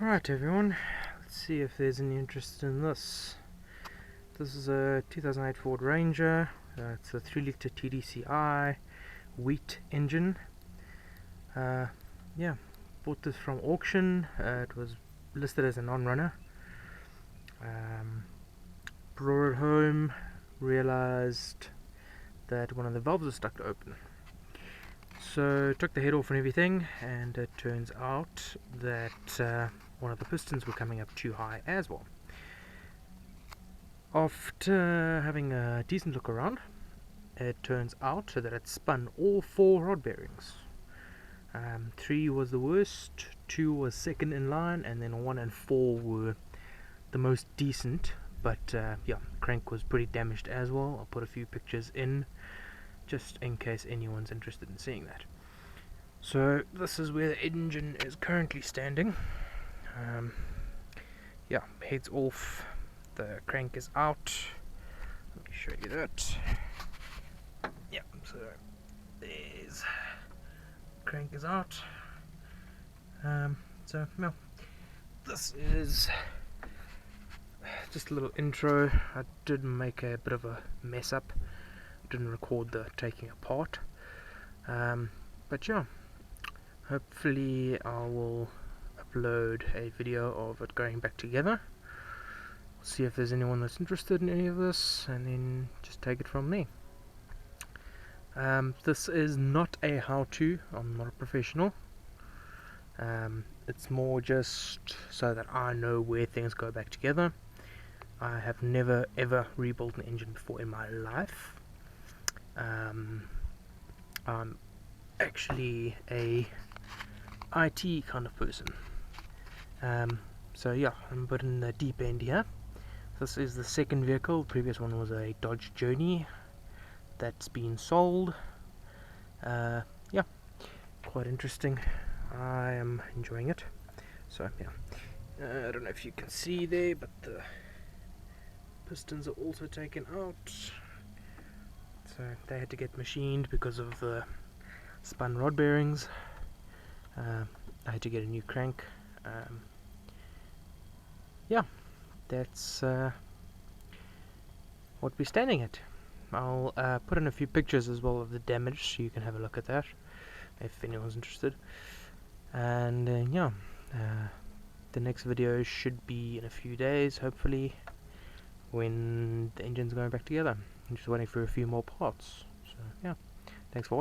Alright everyone, let's see if there's any interest in this. This is a 2008 Ford Ranger. It's a 3-litre tdci wheat engine. Yeah, bought this from auction. It was listed as a non-runner. Brought it home, realized that one of the valves was stuck open. So took the head off and everything, and it turns out that one of the pistons were coming up too high as well. After having a decent look around, it turns out that it spun all 4 rod bearings. 3 was the worst, 2 was second in line, and then 1 and 4 were the most decent. But yeah, crank was pretty damaged as well. I'll put a few pictures in just in case anyone's interested in seeing that. So this is where the engine is currently standing. Yeah, head's off, the crank is out. Let me show you that. Yeah, so there's crank is out. So well, this is just a little intro. I did make a bit of a mess up, didn't record the taking apart, but yeah, hopefully I will upload a video of it going back together. See if there's anyone that's interested in any of this, and then just take it from there. This is not a how-to. I'm not a professional. It's more just so that I know where things go back together. I have never ever rebuilt an engine before in my life. I'm actually a IT kind of person. So yeah, I'm a bit in the deep end here. This is the second vehicle. The previous one was a Dodge Journey that's been sold. Yeah, quite interesting. I am enjoying it. So yeah, I don't know if you can see there, but the pistons are also taken out. So they had to get machined because of the spun rod bearings. I had to get a new crank. Yeah, that's what we're standing at. I'll put in a few pictures as well of the damage so you can have a look at that if anyone's interested. And yeah, the next video should be in a few days, hopefully, when the engine's going back together. I'm just waiting for a few more parts. So yeah, thanks for watching.